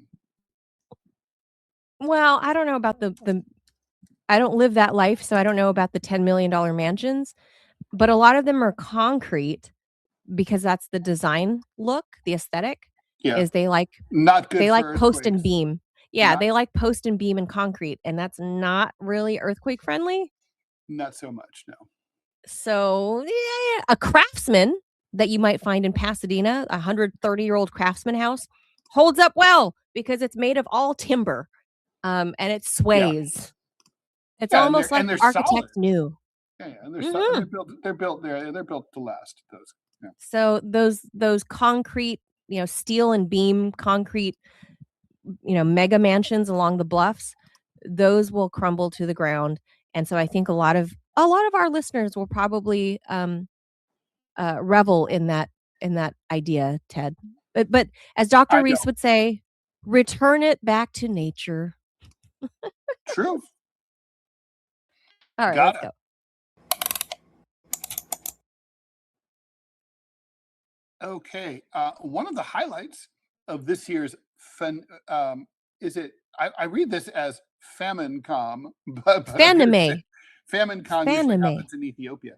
well, I don't know about the I don't live that life, so I don't know about the $10 million mansions, but a lot of them are concrete because that's the design look, the aesthetic Yeah, is not good they like for post and earthquakes. beam. Yeah, Not, they like post and beam and concrete, and that's not really earthquake friendly. not so much, no. So, yeah, a craftsman that you might find in Pasadena, a 130-year-old craftsman house, holds up well because it's made of all timber, and it Yeah, sways. It's yeah, almost like and they're the architect solid. knew. Yeah, and they're Mhm. they're built to last. Those. Yeah. So those concrete, steel and beam concrete, mega mansions along the bluffs, those will crumble to the ground. And so I think a lot of our listeners will probably revel in that idea, Ted. But as Dr. I Reese don't. would say, return it back to nature. True. All right, Got let's it. go. Okay. One of the highlights of this year's is it? I read this as FamineCom, but I'm going to say Fanime. FamineCon usually Fanime. happens in Ethiopia.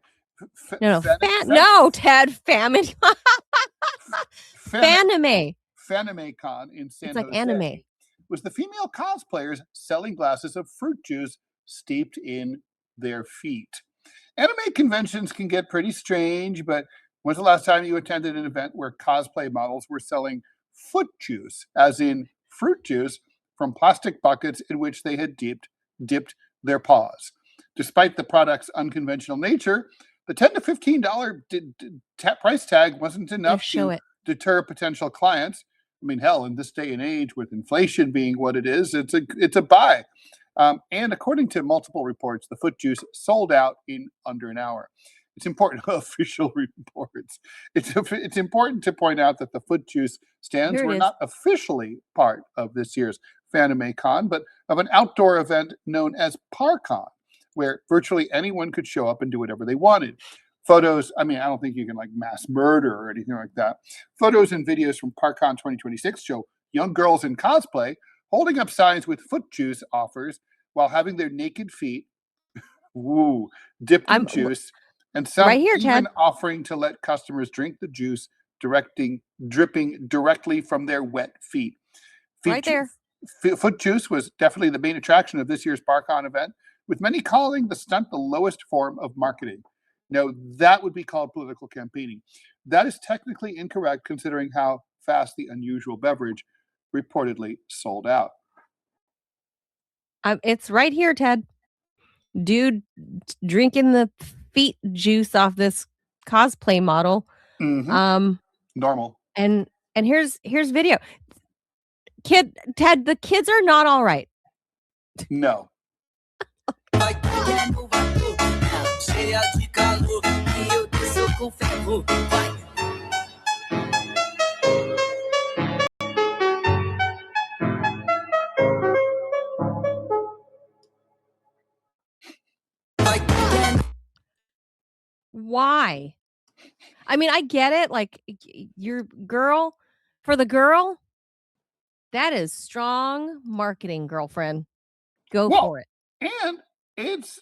No, no, Ted, famine. Fanime. FanimeCon in It's San like anime. Jose was the female cosplayers selling glasses of fruit juice steeped in their feet. Anime conventions can get pretty strange, but when's the last time you attended an event where cosplay models were selling foot juice, as in fruit juice, from plastic buckets in which they had dipped their paws? Despite the product's unconventional nature, the $10 to $15 price tag wasn't enough Show to it. deter potential clients. I mean, hell, in this day and age, with inflation being what it is, it's a buy. And according to multiple reports, the foot juice sold out in under an hour. It's important official reports. It's important to point out that the foot juice stands Here it were is. not officially part of this year's FanimeCon, but of an outdoor event known as ParCon, where virtually anyone could show up and do whatever they wanted. Photos, I mean, I don't think you can like mass murder or anything like that. Photos and videos from ParCon 2026 show young girls in cosplay holding up signs with foot juice offers while having their naked feet dipped in juice, and some right here, even Ted. offering to let customers drink the juice dripping directly from their wet feet. Right there. Foot juice was definitely the main attraction of this year's ParCon event, with many calling the stunt the lowest form of marketing. No, that would be called political campaigning. That is technically incorrect considering how fast the unusual beverage reportedly sold out. It's right here, Ted. Dude drinking the feet juice off this cosplay model. Mm-hmm. Normal. And here's video. Ted, the kids are not all right. No. Why? I mean, I get it. Like, your girl, for the girl, that is strong marketing, girlfriend. Go for it. And it's,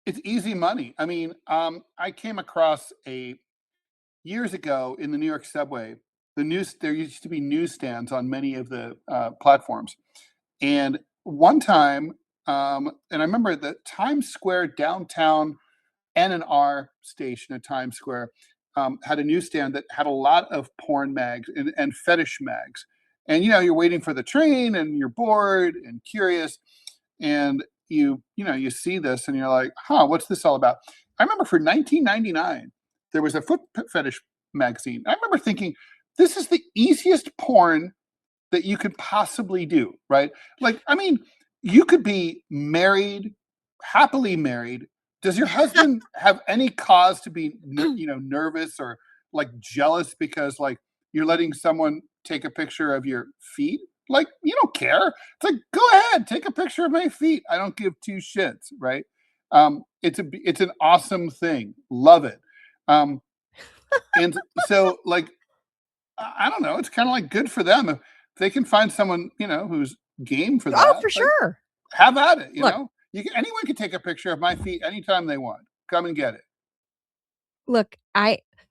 it's easy money. I mean, I came across years ago in the New York subway, there used to be newsstands on many of the platforms. And one time, and I remember the Times Square downtown N&R station at Times Square had a newsstand that had a lot of porn mags and fetish mags. And you're waiting for the train and you're bored and curious, and you see this and you're like, what's this all about? I remember for 1999 there was a foot fetish magazine. I remember thinking, this is the easiest porn that you could possibly do, right? Like, I mean, you could be married, happily married. Does your husband have any cause to be, nervous or like jealous because like you're letting someone take a picture of your feet? Like, you don't care. It's like, go ahead, take a picture of my feet. I don't give two shits, right? It's an awesome thing. Love it. And so like I don't know. It's kind of like good for them if they can find someone who's game for Oh, that. for Like, sure. have at it. Look, Anyone can take a picture of my feet anytime they want. Come and get it. look,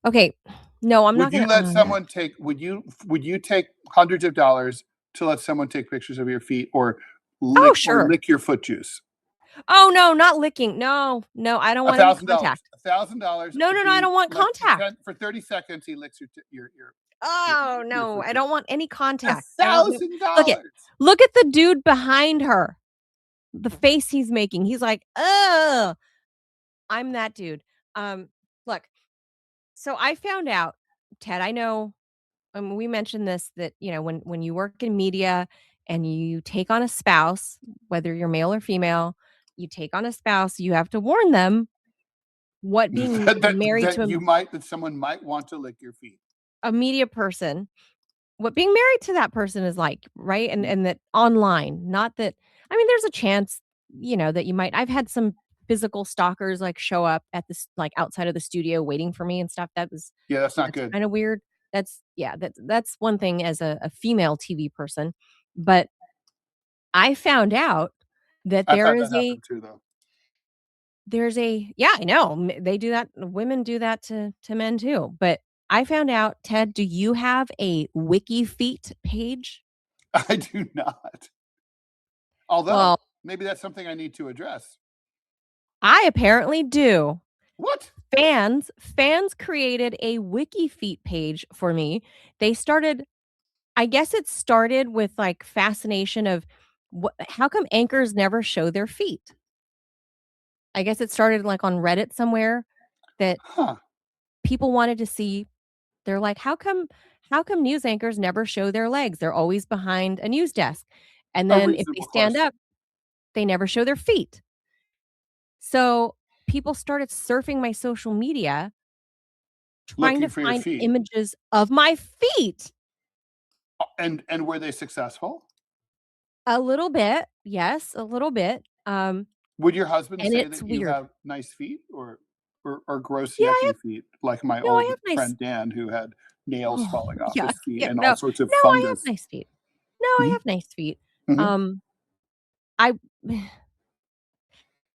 okay. No, I'm Would not you gonna. let someone take? Would you take hundreds of dollars to let someone take pictures of your feet or Oh, lick sure. your foot juice? Oh, no, not licking. No, no, I don't A want any thousand dollars. contact. $1,000. No, no, no, I don't want Like contact. for 30 seconds. He licks Oh, your no, foot I juice. don't want any A contact. I don't know. thousand Look at dollars. look at the dude behind her. The face he's making. He's like, "Ugh." I'm that dude. Look, so I found out, Ted, I know, we mentioned this, that, when you work in media and you take on a spouse, whether you're male or female, you take on a spouse, you have to warn them what being married to That someone might want to lick your feet. a media person, what being married to that person is like, right? And Mm. and that online, not that, I mean, there's a chance, that you might, I've had some physical stalkers like show up at this, like, outside of the studio waiting for me and stuff. Yeah, that's not That's good. kind of weird. That's one thing as a female TV person. But I found out that I've had that happen too, though. yeah, I know. They do that. Women do that to men too. But I found out, Ted, do you have a Wiki Feet page? I do not. Although Well, maybe that's something I need to address. I apparently do. What? Fans created a Wiki Feet page for me. They started, I guess it started with like fascination of how come anchors never show their feet? I guess it started like on Reddit somewhere that Huh. people wanted to see. They're like, how come news anchors never show their legs? They're always behind a news desk. And A then if they reasonable stand question. up, they never show their feet. So people started surfing my social media trying Looking to for your find feet. images of my feet. And were they successful? A little bit, yes, a little bit. Would your husband And say it's that you weird. have nice feet or gross, Yeah, yucky feet, like my I old have nice. friend Dan, who had nails Oh, falling off yuck. his feet Yeah, and all no, sorts of no, I have fungus? nice feet. No, I Mhm, have nice feet. mhm. Um, I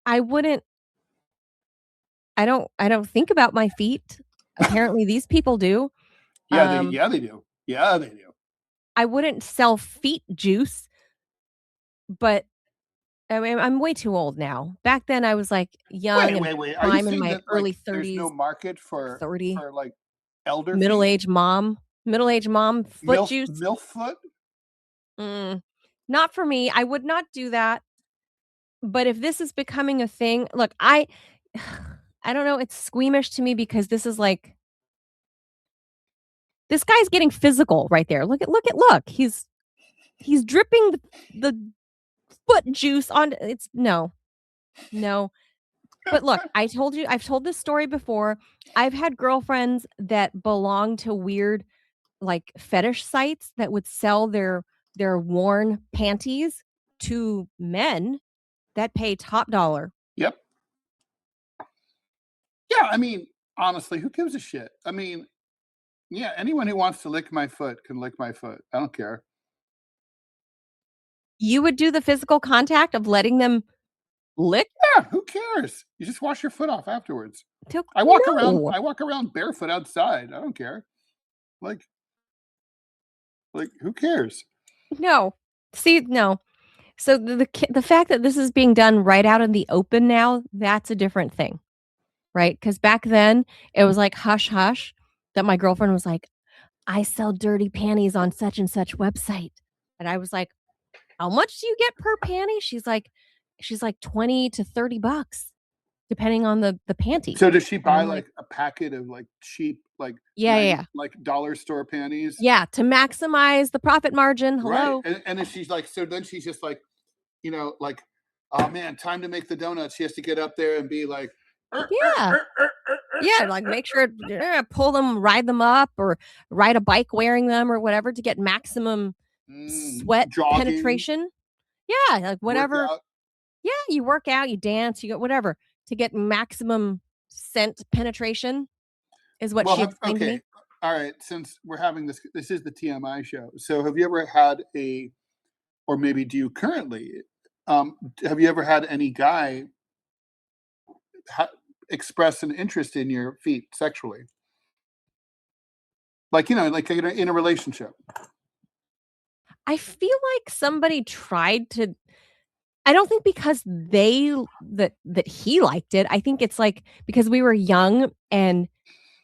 I wouldn't I don't think about my feet. Apparently these people do. Um, Yeah, they do. Yeah, they do. I wouldn't sell feet juice, but I mean, I'm way too old now. Back then I was like young and Wait. Are you prime in saying my that early like there's no 30s, market like 30, for like elder feet? middle-aged mom, foot juice. Milf foot? Mm, not for me. I would not do that. But if this is becoming a thing, look, I don't know, it's squeamish to me because this is like, this guy's getting physical right there. Look. He's dripping the foot juice on, it's no. No. But look, I've told this story before. I've had girlfriends that belong to weird, like, fetish sites that would sell their worn panties to men that pay top dollar. Yep. Yeah, I mean, honestly, who gives a shit? I mean, yeah, anyone who wants to lick my foot can lick my foot. I don't care. You would do the physical contact of letting them lick? Yeah, who cares? You just wash your foot off afterwards. To no. I walk around barefoot outside. I don't care. Like who cares? No. See, no. So the fact that this is being done right out in the open now, that's a different thing, right? Because back then, it was like hush hush that my girlfriend was like, "I sell dirty panties on such and such website." And I was like, "How much do you get per panty?" She's like 20 to 30 bucks depending on the panty. So does she And buy I'm like, like a packet of like cheap like "Yeah, yeah, 90 yeah. like dollar store panties? Yeah, to maximize the profit margin. Right. Hello." And then she's like, so then she's just like like, oh man, time to make the donuts. She has to get up there and be like, Yeah. Yeah, like make sure pull them, ride them up, or ride a bike wearing them or whatever to get maximum sweat jogging, penetration. Yeah, like whatever. workout. Yeah, you work out, you dance, you get whatever to get maximum scent penetration is what she explained to Okay, me. all right. Since we're having this is the TMI show. So, have you ever had or maybe do you currently, have you ever had any guy ha- express an interest in your feet sexually? Like, like in a relationship. I feel like somebody tried to I don't think because that he liked it. I think it's like because we were young and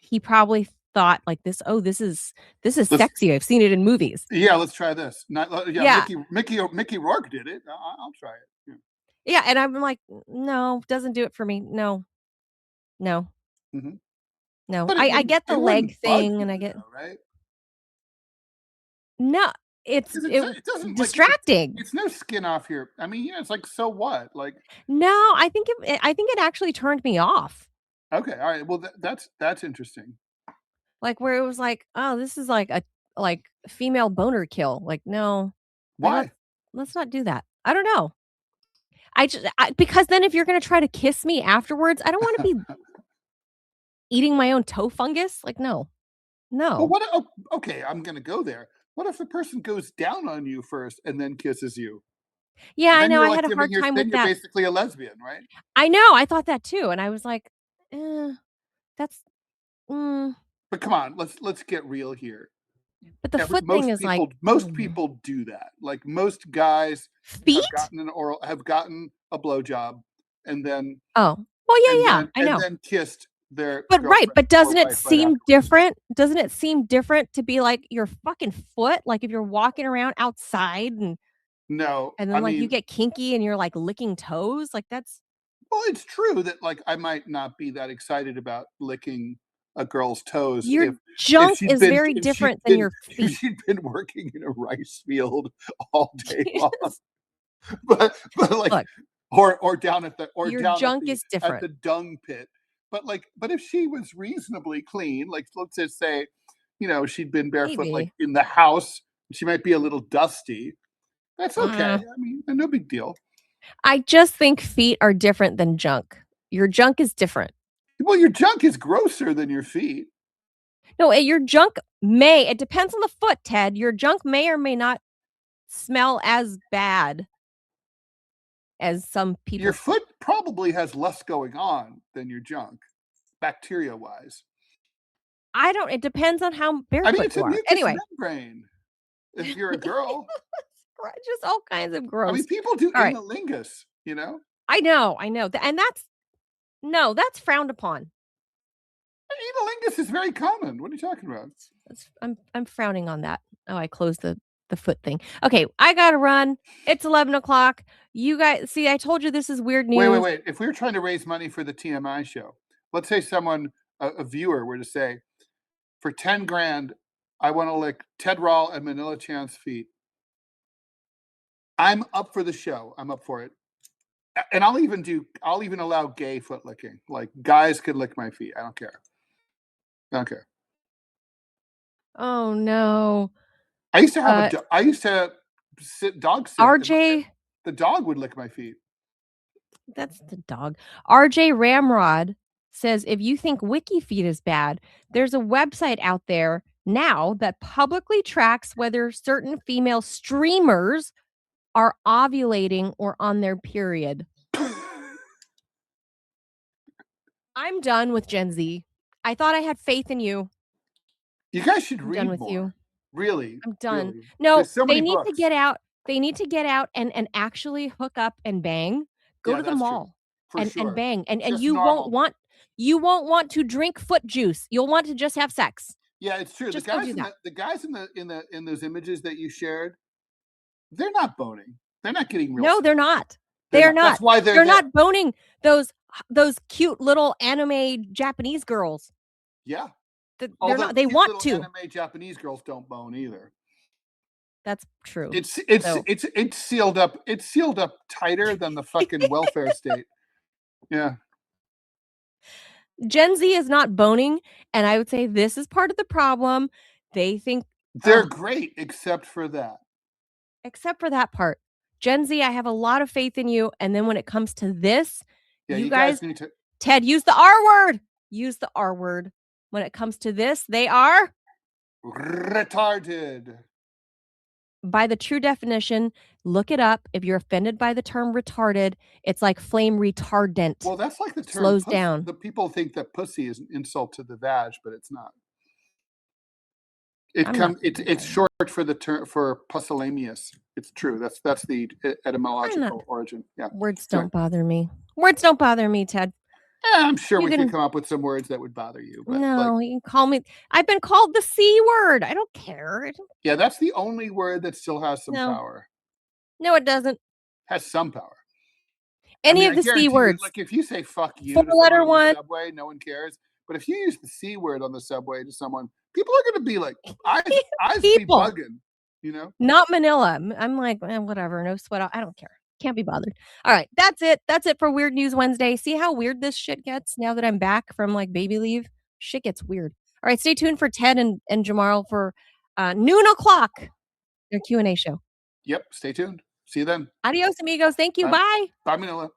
he probably thought like this, "Oh, this is Let's sexy. I've seen it in movies." Yeah, let's try this. Not yeah, Yeah. Mickey Rourke did it. I'll try it. Yeah. Yeah, and I'm like, "No, doesn't do it for me. No. No. Hmm. No." But I get the it leg wouldn't bug thing and I you get though, right? no, it's Because it it doesn't like distracting. it's no skin off your. I mean, it's like so what? Like, No, I think it actually turned me off. okay, all right. Well, that's interesting. Like, where it was like, "Oh, this is like a like female boner kill." Like, no. Like, Why? let's not do that. I don't know. Because then if you're gonna try to kiss me afterwards, I don't wanna be eating my own toe fungus. Like, no. But No. what? Oh, okay, I'm gonna go there. What if the person goes down on you first and then kisses you? Yeah, I Then know, you're I like had a giving hard your. time Then with you're that. basically a lesbian, right? I know, I thought that too, and I was like, "Eh, that's mm." But come on, let's get real here. But the foot thing Most is like, people do that. Like most guys feet? have gotten a blowjob and then Oh. Well, yeah, yeah, I know. kissed their But right, girlfriend but or doesn't it wife right seem afterwards. different? Doesn't it seem different to be like your fucking foot? Like, if you're walking around outside No, and then, I like, you mean, get kinky and you're, like, licking toes, like, that's well, it's true that like I might not be that excited about licking a girl's toes your junk is very if she'd different than been your if feet. she'd been working in a rice field all day long. Yes. But like Look, your down junk is at different. the dung pit. But if she was reasonably clean, like let's just say, she'd been barefoot like Maybe. in the house, she might be a little dusty. That's okay. Mm. I mean, no big deal. I just think feet are different than junk. Your junk is different. Well, your junk is grosser than your feet. No, your junk may it depends on the foot, Ted. Your junk may or may not smell as bad as some Your people's foot probably has less going on than your junk, bacteria wise. I don't it depends on how I mean, barefoot it's you a are. mucous Anyway, membrane if you're a girl. just all kinds of I mean, gross. people do All right. analingus. I know, and that's no, that's frowned upon. Analingus is very common. What are you talking about? I'm frowning on that. Oh, I closed the foot thing. Okay, I gotta run. It's 11 o'clock. You guys see, I told you this is weird Wait, wait, news. wait. If we were trying to raise money for the TMI show, let's say a viewer were to say, for 10 grand, I want to lick Ted Rall and Manila Chan's feet. I'm up for the show. I'm up for it. And I'll even allow gay foot licking. Like guys could lick my feet. I don't care. I don't care. Oh no. I used to dog sit, and RJ, the dog would lick my feet. that's the dog. RJ Ramrod says if you think wiki feet is bad, there's a website out there now that publicly tracks whether certain female streamers are ovulating or on their period. I'm done with Gen Z. I thought I had faith in you. You guys should I'm done read with you. more. Really, I'm done. really. No, There's so they many need to books. get out. They need to get out and actually hook up and bang. Go Yeah, to the that's true. mall For and sure. bang. And Just normal. you won't want to drink foot juice. You'll want to just have sex. Yeah, it's true. Just go do that. The guys in those images that you shared, they're not boning. They're not getting real No, sex. they're not. They're They're not. That's not. why they're They're there. not boning those cute little anime Japanese girls. Yeah. They're Although not. They cute want little to. anime Japanese girls don't bone either. That's true. It's So- sealed up. It's sealed up tighter than the fucking welfare state. Yeah. Gen Z is not boning, and I would say this is part of the problem. They think They're great except for that. except for that part. Gen Z, I have a lot of faith in you, and then when it comes to this, Yeah, you guys need to. Ted, use the R word. Use the R word. When it comes to this, they are retarded. By the true definition, look it up. If you're offended by the term retarded, it's like flame retardant. Well, that's like the term slows pussy. down. The people think that pussy is an insult to the vag, but it's not. It's short for the term for pusillanimous. It's true. That's the etymological origin. Yeah. Words don't bother me. Words don't bother me, Ted. I'm sure we can come up with some words that would bother you. But no, you can call me. I've been called the C word. I don't care. Yeah, that's the only word that still has some power. No, it doesn't. Has some power. Any of the C words. Like if you say "fuck you" to Four-letter someone on one. the subway, no one cares. But if you use the C word on the subway to someone, people are going to be like, "Eyes be bugging," you know. Not Manila. I'm like, whatever. No sweat. I don't care. Can't be bothered. All right, that's it. That's it for Weird News Wednesday. See how weird this shit gets now that I'm back from like baby leave? Shit gets weird. All right, stay tuned for Ted and Jamal for noon o'clock, their Q&A show. Yep, stay tuned. See you then. Adios, amigos. Thank you. Bye. Bye, Manila.